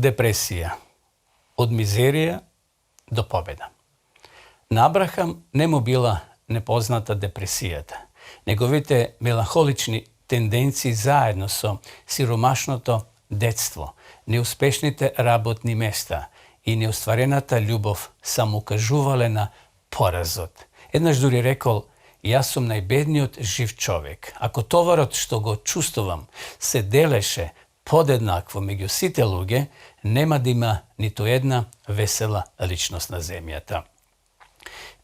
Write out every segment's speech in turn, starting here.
Депресија. Од мизерија до победа. На Абрахам не му била непозната депресијата. Неговите меланхолични тенденции заедно со сиромашното детство, неуспешните работни места и неостварената љубов само укажувале на поразот. Еднаш дури рекол: јас сум најбедниот жив човек. Ако товарот што го чувствувам се делеше подеднакво меѓу сите луѓе, нема да има ниту една весела личност на земјата.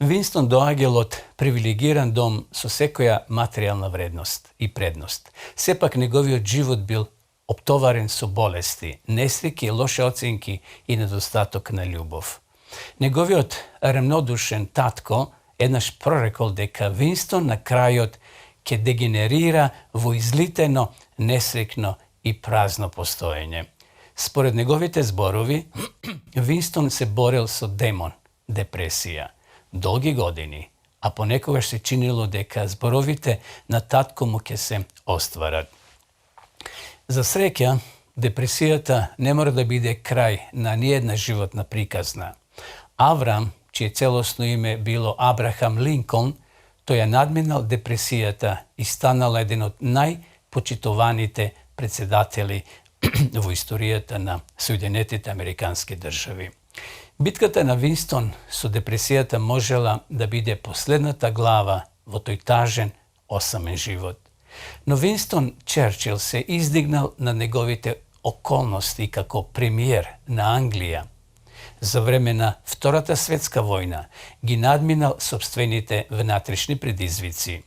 Винстон доаѓал од привилегиран дом со секоја материјална вредност и предност. Сепак неговиот живот бил оптоварен со болести, несреќи, лоши оценки и недостаток на љубов. Неговиот рамнодушен татко еднаш прорекол дека Винстон на крајот ќе дегенерира во излитено, несреќно и празно постоење. Според неговите зборови, Винстон се борел со демон, депресија, долги години, а понекогаш се чинило дека зборовите на татко му ќе се остварат. За среќа, депресијата не мора да биде крај на ниедна животна приказна. Аврам, чие целосно име било Абрахам Линколн, тој ја надминал депресијата и станал еден од најпочитуваните председатели во историјата на Соединетите Американски држави. Битката на Винстон со депресијата можела да биде последната глава во тој тажен, осамен живот. Но Винстон Черчил се издигнал на неговите околности како премиер на Англија. За време на Втората светска војна ги надминал сопствените внатрешни предизвици.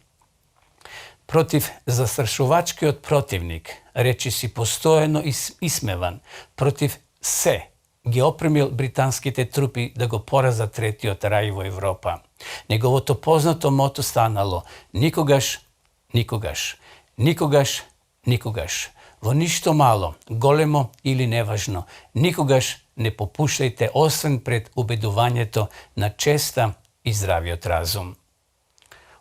Против застрашувачкиот противник, речиси постојано исмеван, против се, ги опремил британските трупи да го поразат третиот рај во Европа. Неговото познато мото станало: никогаш, никогаш, никогаш, никогаш. Во ништо мало, големо или неважно, никогаш не попуштајте освен пред убедувањето на честа и здравиот разум.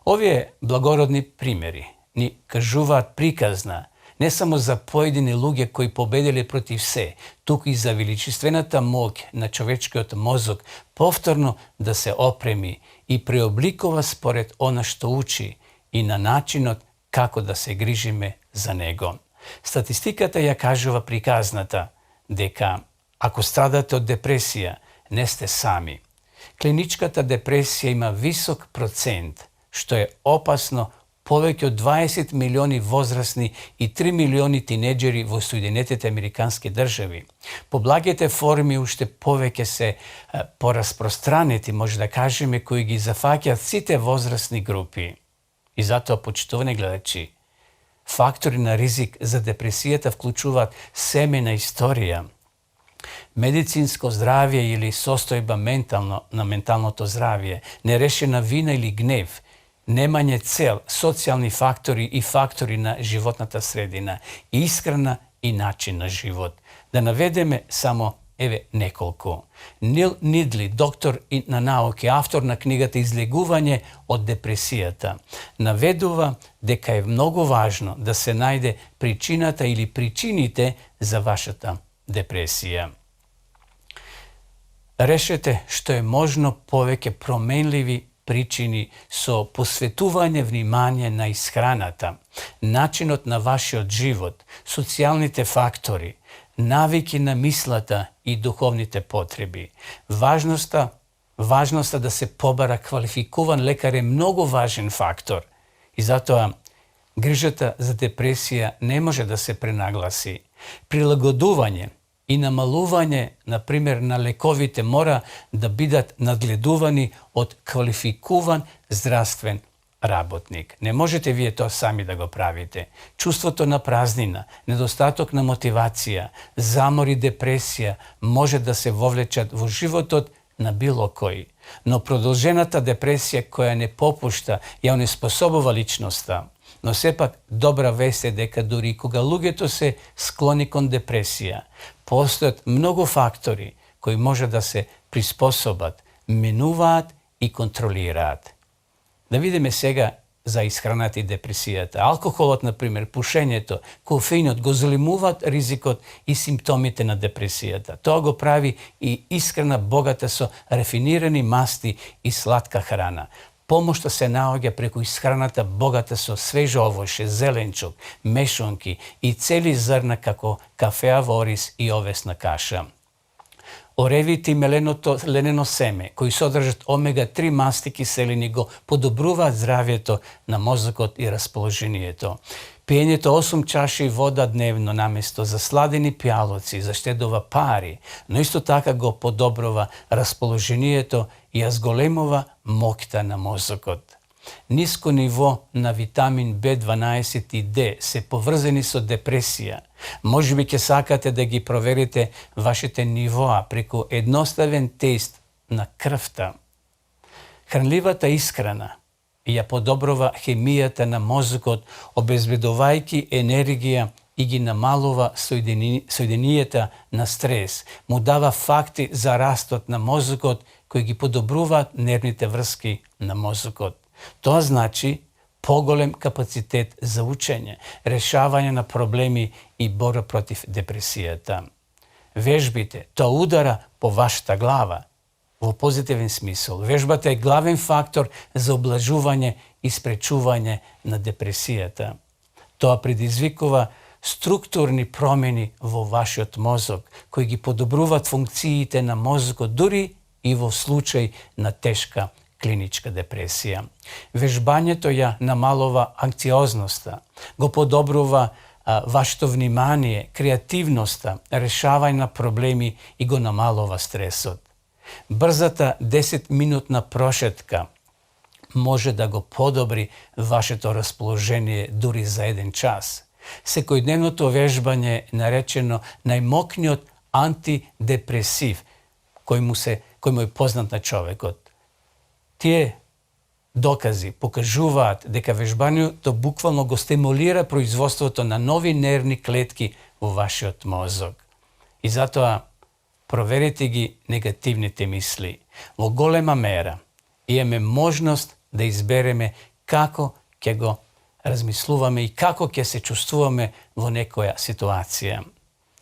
Овие благородни примери ни кажуваат приказна не само за поедини луѓе кои победиле против се, туку и за величествената моќ на човечкиот мозок повторно да се опреми и преобликува според она што учи и на начинот како да се грижиме за него. Статистиката ја кажува приказната дека ако страдате од депресија, не сте сами. Клиничката депресија има висок процент, што е опасно повеќе од 20 милиони возрастни и 3 милиони тинеџери во Соединетите Американски држави. Поблагите форми уште повеќе се пораспространети, може да кажеме, кои ги зафаќаат сите возрастни групи. И затоа, почитувани гледачи, фактори на ризик за депресијата вклучуваат семејна историја, медицинско здравје или состојба на менталното здравје, нерешена вина или гнев, немање цел, социјални фактори и фактори на животната средина, исхрана и начин на живот. Да наведеме само неколку. Нил Нидли, доктор на науки, автор на книгата Излегување од депресијата, наведува дека е многу важно да се најде причината или причините за вашата депресија. Решете што е можно повеќе променливи причини со посветување внимание на исхраната, начинот на вашиот живот, социјалните фактори, навики на мислата и духовните потреби. Важноста да се побара квалификуван лекар е многу важен фактор и затоа грижата за депресија не може да се пренагласи. Прилагодување и намалување, например, на лековите мора да бидат надгледувани од квалификуван здравствен работник. Не можете вие тоа сами да го правите. Чувството на празнина, недостаток на мотивација, замор и депресија може да се вовлечат во животот на било кој. Но продолжената депресија која не попушта, ја онеспособува личноста. Но сепак добра вест е дека дури кога луѓето се склони кон депресија, постојат многу фактори кои може да се приспособат, менуваат и контролираат. Да видиме сега за исхранати депресијата. Алкохолот, например, пушењето, кофеинот го зголемуваат ризикот и симптомите на депресијата. Тоа го прави и исхрана богата со рафинирани масти и сладка храна. Помошта се наоѓа преку исхраната богата со свежо овоше, зеленчук, мешонки и цели зрна како кафеав ориз и овесна каша. Оревите и ленено семе, кои содржат омега-3 масти киселини, го подобруваат здравјето на мозокот и расположението. Пиењето 8 чаши вода дневно наместо за сладени пијалоци заштедува пари, но исто така го подобрува расположението и ја зголемува моќта на мозокот. Ниско ниво на витамин B12 и D се поврзани со депресија. Можеби ќе сакате да ги проверите вашите нивоа преку едноставен тест на крвта. Хранливата исхрана ја подобрува хемијата на мозокот, обезбедувајќи енергија и ги намалува соединенијата на стрес. Му дава факти за растот на мозокот кои ги подобруваат нервните врски на мозокот. Тоа значи поголем капацитет за учење, решавање на проблеми и борба против депресијата. Вежбите, тоа удара по вашата глава. Во позитивен смисол, вежбата е главен фактор за облажување и спречување на депресијата. Тоа предизвикува структурни промени во вашиот мозок, кои ги подобруваат функциите на мозокот, дури и во случај на тешка клиничка депресија. Вежбањето ја намалува анксиозноста, го подобрува вашето внимание, креативноста, решавање на проблеми и го намалува стресот. Брзата 10-минутна прошетка може да го подобри вашето расположение дури за 1 час. Секојдневното вежбање е наречено најмокниот антидепресив кој му е познат на човекот. Тие докази покажуваат дека вежбањето буквално го стимулира производството на нови нервни клетки во вашиот мозок. И затоа проверете ги негативните мисли. Во голема мера имаме можност да избереме како ќе го размислуваме и како ќе се чувствуваме во некоја ситуација.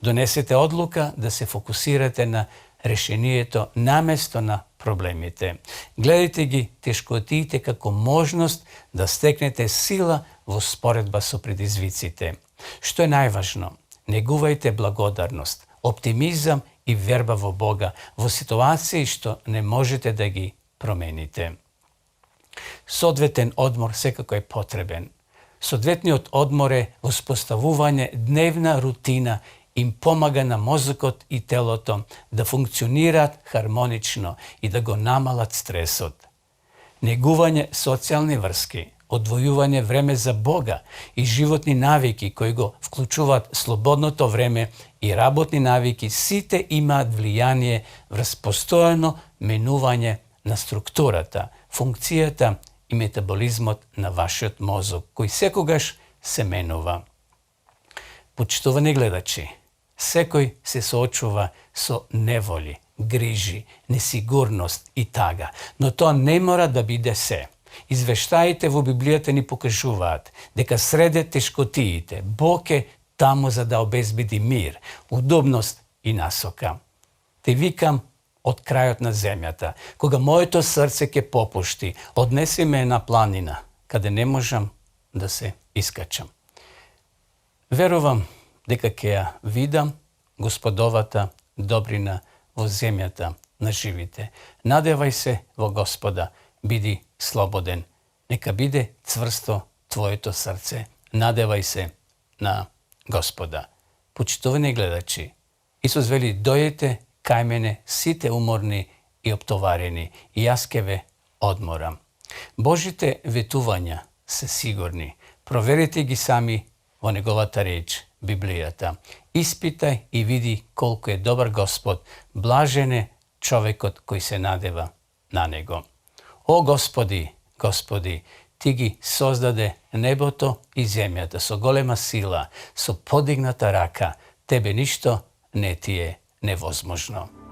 Донесете одлука да се фокусирате на решението наместо на проблемите. Гледайте ги тешкотиите како можност да стекнете сила во споредба со предизвиците. Што е најважно? Негувајте благодарност, оптимизам и верба во Бога во ситуации што не можете да ги промените. Соодветен одмор секако е потребен. Соодветниот одмор е воспоставување дневна рутина им помага на мозокот и телото да функционираат хармонично и да го намалат стресот. Негување социјални врски, одвојување време за Бога и животни навики кои го вклучуваат слободното време и работни навики, сите имаат влијание врз постојано менување на структурата, функцијата и метаболизмот на вашиот мозок, кој секогаш се менува. Почитувани гледачи, секој се соочува со неволи, грижи, несигурност и тага, но тоа не мора да биде се. Извештаите во Библијата ни покажуваат дека среде тешкотиите Бог е таму за да обезбеди мир, удобност и насока. Те викам од крајот на земјата, кога моето срце ќе попушти, однеси ме на планина, каде не можам да се искачам. Верувам дека ќе ја видам Господовата добрина во земјата на живите. Надевај се во Господа, биди слободен. Нека биде цврсто твоето срце. Надевај се на Господа. Почитувани гледачи, Исус вели, дојдете кај мене сите уморни и оптоварени, и јас ќе ве одморам. Божите ветувања се сигурни. Проверете ги сами во неговата реч, Библијата. Испитај и види колку е добар Господ. Блажен е човекот кој се надева на него. О Господи, Господи, Ти ги создаде небото и земјата со голема сила, со подигната рака. Тебе ништо не ти е невозможно.